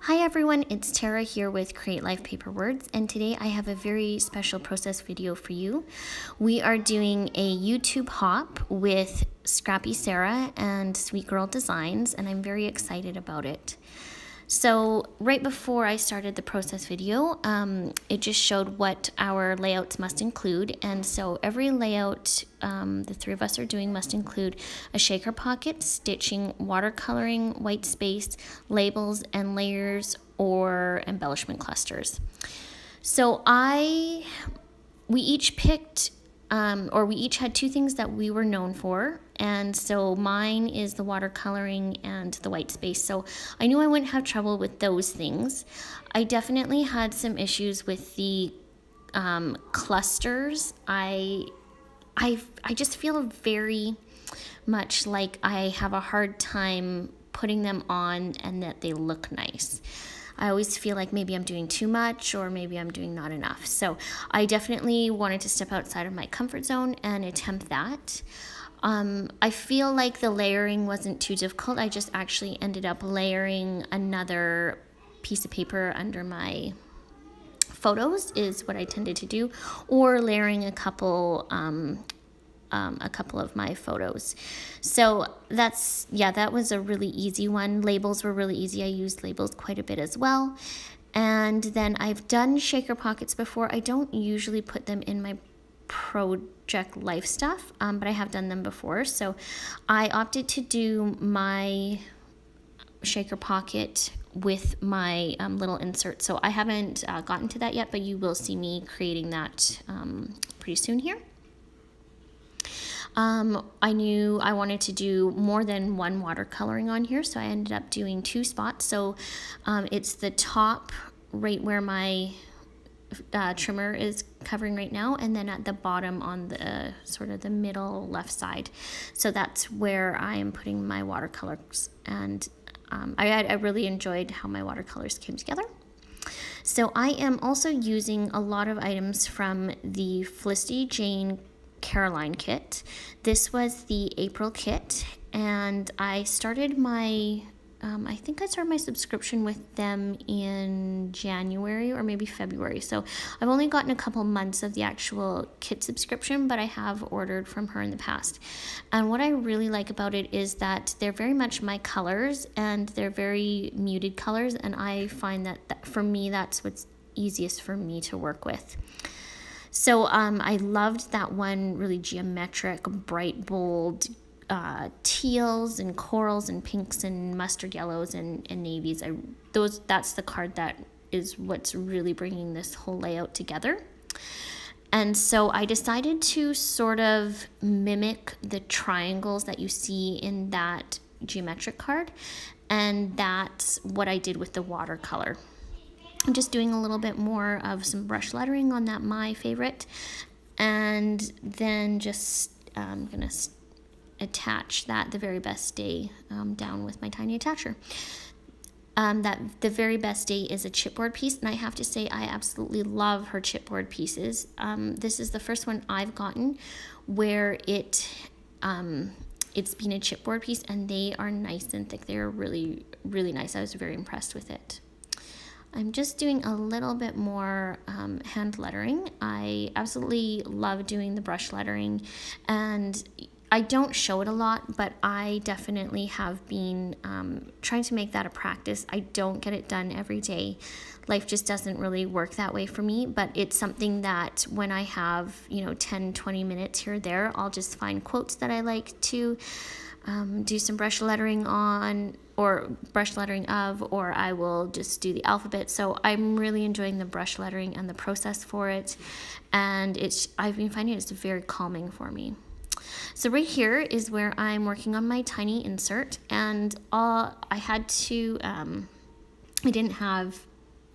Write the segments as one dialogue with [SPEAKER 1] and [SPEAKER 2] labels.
[SPEAKER 1] Hi everyone, it's Tara here with Create Life Paper Words, and today I have a very special process video for you. We are doing a YouTube hop with Scrappy Sarah and Sweet Girl Designs, and I'm very excited about it. So right before I started the process video, it just showed what our layouts must include. And so every layout the three of us are doing must include a shaker pocket, stitching, watercoloring, white space, labels, and layers or embellishment clusters. So we each picked we each had two things that we were known for, and so mine is the watercoloring and the white space. So I knew I wouldn't have trouble with those things. I definitely had some issues with the clusters. I just feel very much like I have a hard time putting them on and that they look nice. I always feel like maybe I'm doing too much or maybe I'm doing not enough. So I definitely wanted to step outside of my comfort zone and attempt that. I feel like the layering wasn't too difficult. I just actually ended up layering another piece of paper under my photos is what I tended to do, or layering a couple of my photos. So that was a really easy one. Labels were really easy. I used labels quite a bit as well. And then I've done shaker pockets before. I don't usually put them in my project life stuff, but I have done them before. So I opted to do my shaker pocket with my little insert. So I haven't gotten to that yet, but you will see me creating that pretty soon here. I knew I wanted to do more than one watercoloring on here, so I ended up doing two spots. So it's the top right where my trimmer is covering right now, and then at the bottom on the sort of the middle left side. So that's where I am putting my watercolors, and I really enjoyed how my watercolors came together. So I am also using a lot of items from the Felicity Jane Caroline kit. This was the April kit, and I started my I think I started my subscription with them in January or maybe February. So I've only gotten a couple months of the actual kit subscription, but I have ordered from her in the past. And what I really like about it is that they're very much my colors, and they're very muted colors, and I find that for me that's what's easiest for me to work with. So I loved that one really geometric, bright, bold teals and corals and pinks and mustard yellows and navies. That's the card that is what's really bringing this whole layout together. And so I decided to sort of mimic the triangles that you see in that geometric card, and that's what I did with the watercolor. I'm just doing a little bit more of some brush lettering on that my favorite, and then just I'm gonna attach that The Very Best Day down with my tiny attacher. That The Very Best Day is a chipboard piece, and I have to say I absolutely love her chipboard pieces. This is the first one I've gotten where it's been a chipboard piece, and they are nice and thick. They're really, really nice. I was very impressed with it. I'm just doing a little bit more hand lettering. I absolutely love doing the brush lettering, and I don't show it a lot, but I definitely have been trying to make that a practice. I don't get it done every day. Life just doesn't really work that way for me, but it's something that when I have 10, 20 minutes here or there, I'll just find quotes that I like to do some brush lettering on, or brush lettering of, or I will just do the alphabet. So I'm really enjoying the brush lettering and the process for it, and I've been finding it's very calming for me. So right here is where I'm working on my tiny insert, and I didn't have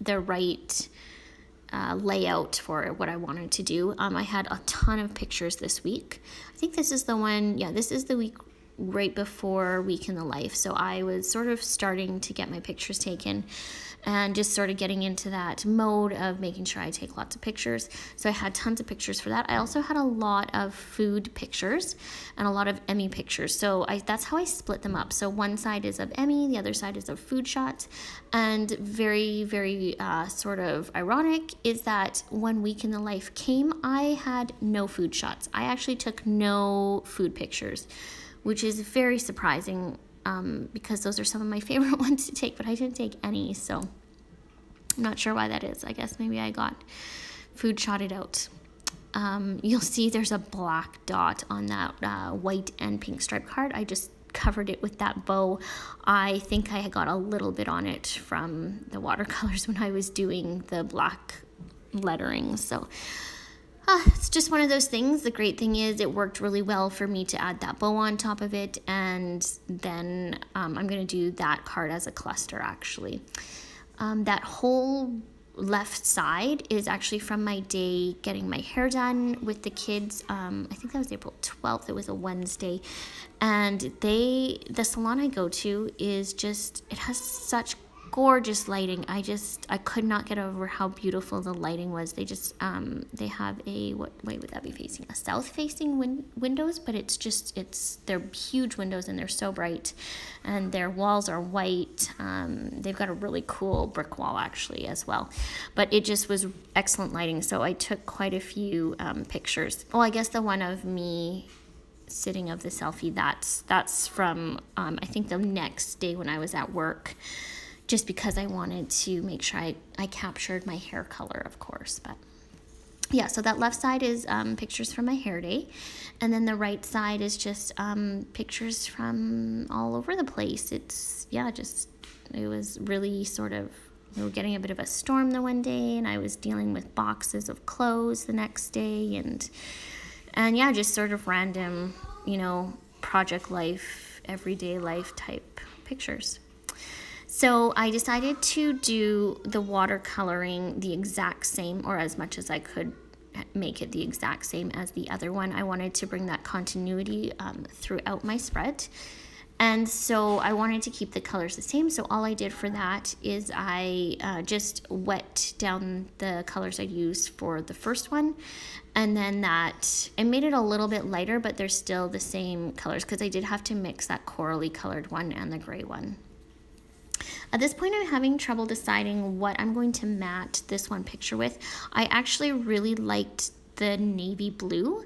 [SPEAKER 1] the right layout for what I wanted to do. I had a ton of pictures this week. I think this is the one, this is the week right before Week in the Life. So I was sort of starting to get my pictures taken, and just sort of getting into that mode of making sure I take lots of pictures. So I had tons of pictures for that. I also had a lot of food pictures and a lot of Emmy pictures. So that's how I split them up. So one side is of Emmy, the other side is of food shots. And very, very sort of ironic is that when Week in the Life came, I had no food shots. I actually took no food pictures, which is very surprising because those are some of my favorite ones to take, but I didn't take any, so I'm not sure why that is. I guess maybe I got food shotted out. You'll see there's a black dot on that white and pink stripe card. I just covered it with that bow. I think I got a little bit on it from the watercolors when I was doing the black lettering, so it's just one of those things. The great thing is it worked really well for me to add that bow on top of it, and then I'm going to do that card as a cluster actually. That whole left side is actually from my day getting my hair done with the kids. I think that was April 12th. It was a Wednesday, and the salon I go to is just, it has such gorgeous lighting. I could not get over how beautiful the lighting was. They just they have a, what way would that be facing? A south facing windows, but they're huge windows and they're so bright, and their walls are white. They've got a really cool brick wall actually as well, but it just was excellent lighting. So I took quite a few pictures. Oh, I guess the one of me sitting of the selfie, that's from I think the next day when I was at work, just because I wanted to make sure I captured my hair color, of course. But yeah, so that left side is pictures from my hair day, and then the right side is just pictures from all over the place. It was really sort of, we were getting a bit of a storm the one day, and I was dealing with boxes of clothes the next day, and yeah, just sort of random, project life, everyday life type pictures. So I decided to do the watercoloring the exact same, or as much as I could make it the exact same as the other one. I wanted to bring that continuity throughout my spread. And so I wanted to keep the colors the same. So all I did for that is I just wet down the colors I used for the first one. And then I made it a little bit lighter, but they're still the same colors because I did have to mix that corally colored one and the gray one. At this point, I'm having trouble deciding what I'm going to matte this one picture with. I actually really liked the navy blue.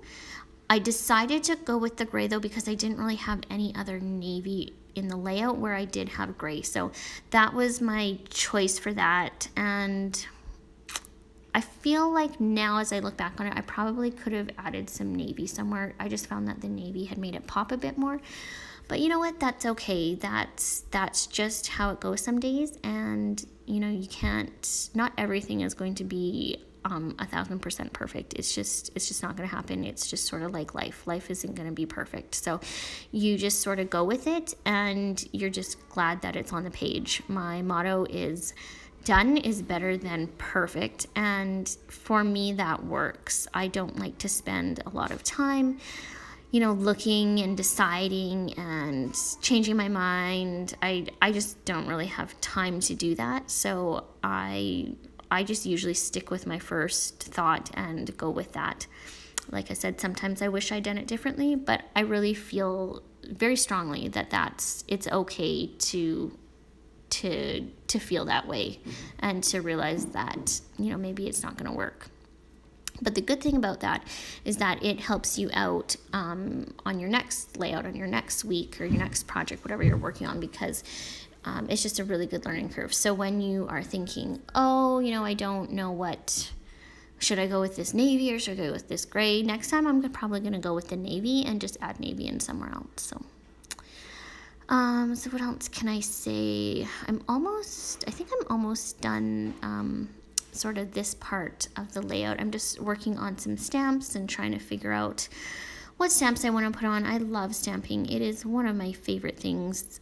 [SPEAKER 1] I decided to go with the gray though because I didn't really have any other navy in the layout where I did have gray. So that was my choice for that. And I feel like now as I look back on it, I probably could have added some navy somewhere. I just found that the navy had made it pop a bit more. But you know what? That's okay. That's just how it goes some days. And, you can't, not everything is going to be 1,000% perfect. It's just not going to happen. It's just sort of like life. Life isn't going to be perfect. So you just sort of go with it, and you're just glad that it's on the page. My motto is done is better than perfect. And for me, that works. I don't like to spend a lot of time looking and deciding and changing my mind. I just don't really have time to do that. So I just usually stick with my first thought and go with that. Like I said, sometimes I wish I'd done it differently, but I really feel very strongly that it's okay to feel that way and to realize that, maybe it's not going to work. But the good thing about that is that it helps you out on your next layout, on your next week or your next project, whatever you're working on, because it's just a really good learning curve. So when you are thinking, I don't know should I go with this navy or should I go with this gray? Next time I'm probably going to go with the navy and just add navy in somewhere else. So what else can I say? I think I'm almost done sort of this part of the layout. I'm just working on some stamps and trying to figure out what stamps I want to put on. I love stamping. It is one of my favorite things.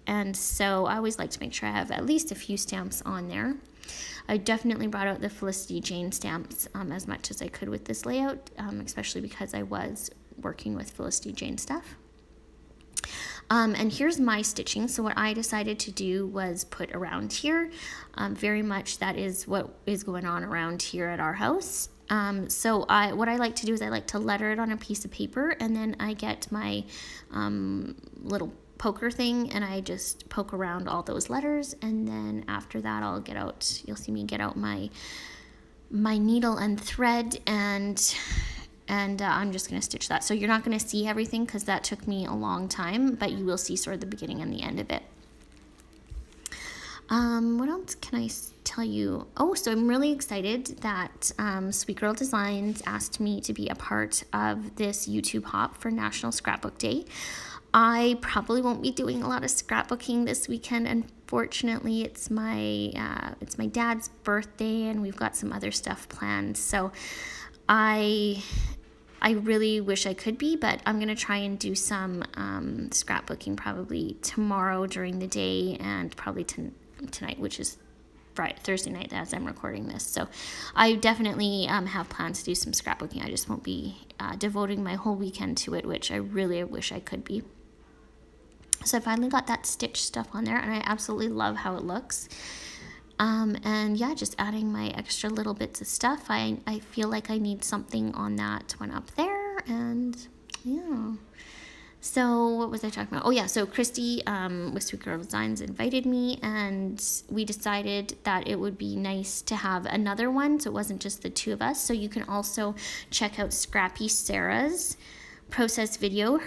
[SPEAKER 1] And so I always like to make sure I have at least a few stamps on there. I definitely brought out the Felicity Jane stamps as much as I could with this layout, especially because I was working with Felicity Jane stuff. And here's my stitching. So what I decided to do was put around here. Very much that is what is going on around here at our house. So what I like to do is I like to letter it on a piece of paper, and then I get my little poker thing and I just poke around all those letters, and then after that you'll see me get out my needle and thread, and I'm just going to stitch that. So you're not going to see everything because that took me a long time, but you will see sort of the beginning and the end of it. What else can I tell you? Oh, so I'm really excited that Sweet Girl Designs asked me to be a part of this YouTube hop for National Scrapbook Day. I probably won't be doing a lot of scrapbooking this weekend. Unfortunately, it's my dad's birthday and we've got some other stuff planned. So I really wish I could be, but I'm going to try and do some scrapbooking probably tomorrow during the day and probably tonight, which is Thursday night as I'm recording this. So I definitely have plans to do some scrapbooking. I just won't be devoting my whole weekend to it, which I really wish I could be. So I finally got that stitch stuff on there, and I absolutely love how it looks. And yeah, just adding my extra little bits of stuff. I feel like I need something on that one up there, and yeah. So what was I talking about? Oh yeah, so Christy with Sweet Girl Designs invited me, and we decided that it would be nice to have another one, so it wasn't just the two of us. So you can also check out Scrappy Sarah's process video.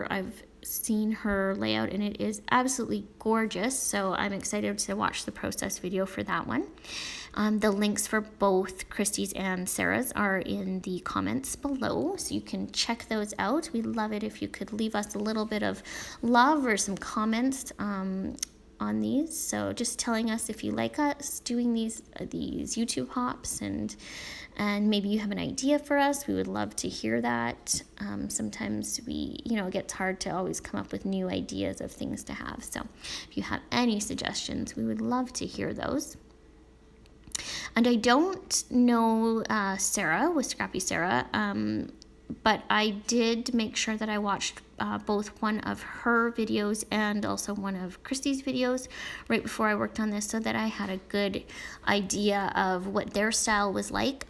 [SPEAKER 1] I've seen her layout and it is absolutely gorgeous, so I'm excited to watch the process video for that one. The links for both Christy's and Sarah's are in the comments below, so you can check those out. We'd love it if you could leave us a little bit of love or some comments on these. So just telling us if you like us doing these YouTube hops, and maybe you have an idea for us. We would love to hear that. Sometimes it gets hard to always come up with new ideas of things to have. So if you have any suggestions, we would love to hear those. And I don't know Sarah with Scrappy Sarah, but I did make sure that I watched both one of her videos and also one of Christy's videos right before I worked on this, so that I had a good idea of what their style was like.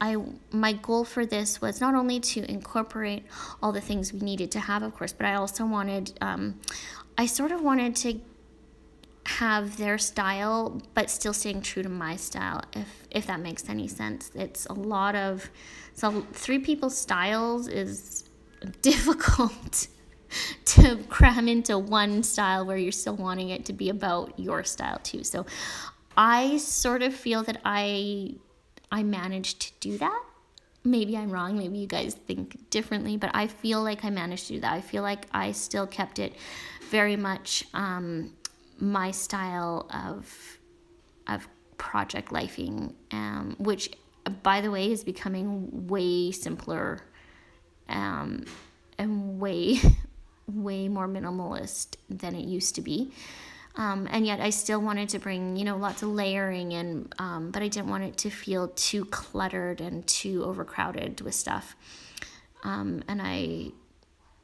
[SPEAKER 1] My goal for this was not only to incorporate all the things we needed to have, of course, but I also wanted, I sort of wanted to have their style but still staying true to my style, if that makes any sense. It's a lot of, so three people's styles is difficult to cram into one style where you're still wanting it to be about your style too. So I sort of feel that I managed to do that. Maybe I'm wrong, maybe you guys think differently, but I feel like I managed to do that. I feel like I still kept it very much my style of project lifing, which by the way is becoming way simpler and way more minimalist than it used to be, and yet I still wanted to bring lots of layering, and but I didn't want it to feel too cluttered and too overcrowded with stuff, and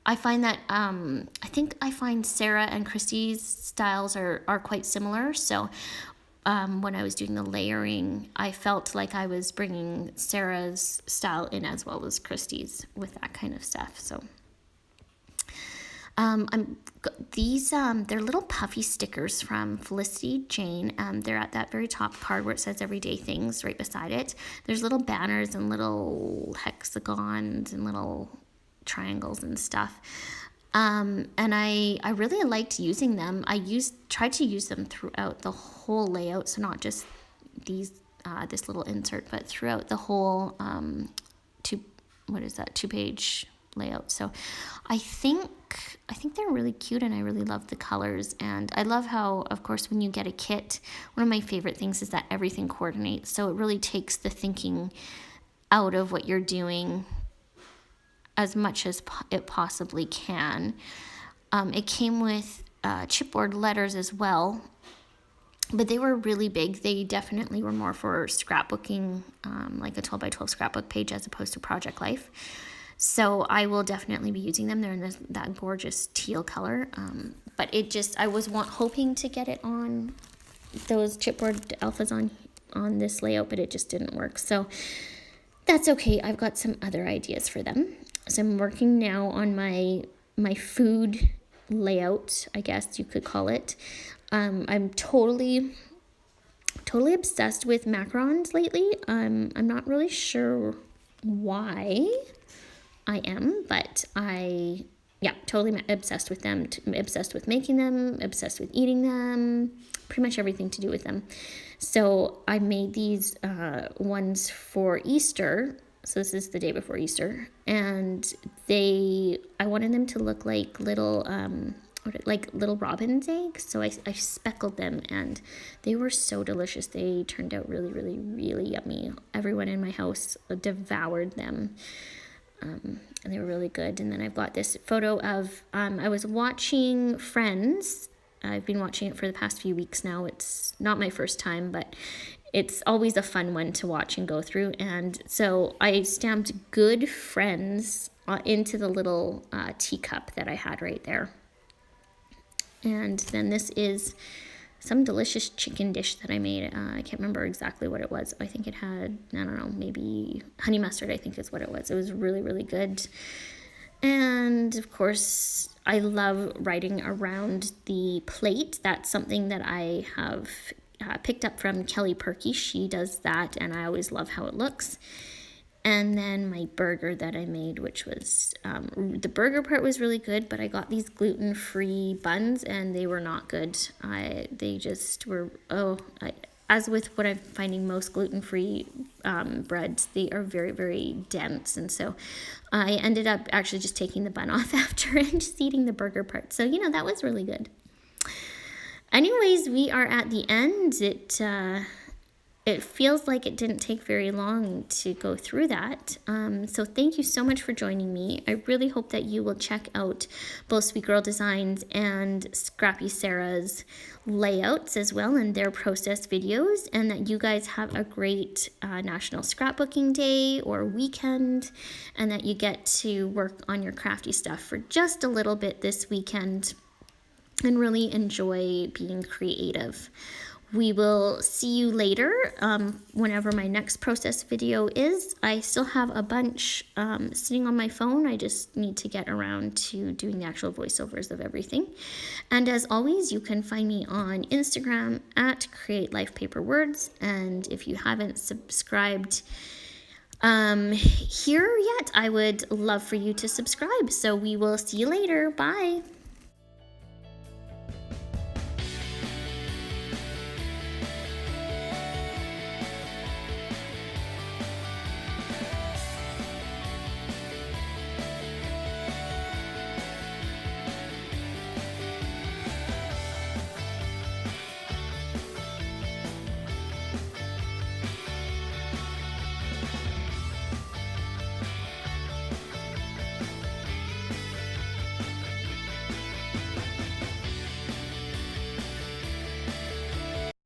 [SPEAKER 1] I find that I find Sarah and Christy's styles are quite similar. So when I was doing the layering, I felt like I was bringing Sarah's style in as well as Christy's with that kind of stuff. So they're little puffy stickers from Felicity Jane. They're at that very top card where it says everyday things right beside it. There's little banners and little hexagons and little triangles and stuff, and I really liked using them. Tried to use them throughout the whole layout, so not just this little insert, but throughout the whole 2-page layout. So I think they're really cute, and I really love the colors, and I love how, of course, when you get a kit, one of my favorite things is that everything coordinates, so it really takes the thinking out of what you're doing as much as it possibly can. It came with chipboard letters as well, but they were really big. They definitely were more for scrapbooking, like a 12 by 12 scrapbook page as opposed to Project Life. So I will definitely be using them. They're in that gorgeous teal color. But I was hoping to get it on those chipboard alphas on this layout, but it just didn't work. So that's okay. I've got some other ideas for them. So I'm working now on my food layout, I guess you could call it. I'm totally obsessed with macarons lately. I'm not really sure why I am, but totally obsessed with them. Obsessed with making them, obsessed with eating them, pretty much everything to do with them. So I made these ones for Easter. So this is the day before Easter, and I wanted them to look like little robin's eggs. So I speckled them, and they were so delicious. They turned out really, really, really yummy. Everyone in my house devoured them. And they were really good. And then I've got this photo of, I was watching Friends. I've been watching it for the past few weeks now. It's not my first time, but it's always a fun one to watch and go through. And so I stamped Good Friends into the little teacup that I had right there. And then this is some delicious chicken dish that I made. I can't remember exactly what it was. I think it had, I don't know, maybe honey mustard, I think is what it was. It was really, really good. And of course, I love writing around the plate. That's something that I have picked up from Kelly Perky. She does that, and I always love how it looks. And then my burger that I made, which was, the burger part was really good, but I got these gluten-free buns, and they were not good. They just were, as with what I'm finding most gluten-free breads, they are very, very dense. And so I ended up actually just taking the bun off after and just eating the burger part. So, that was really good. Anyways, we are at the end. It feels like it didn't take very long to go through that. So thank you so much for joining me. I really hope that you will check out both Sweet Girl Designs and Scrappy Sarah's layouts as well, and their process videos, and that you guys have a great National Scrapbooking Day or weekend, and that you get to work on your crafty stuff for just a little bit this weekend and really enjoy being creative. We will see you later whenever my next process video is. I still have a bunch sitting on my phone. I just need to get around to doing the actual voiceovers of everything. And as always, you can find me on Instagram at Create Life Paper Words. And if you haven't subscribed here yet, I would love for you to subscribe. So we will see you later. Bye.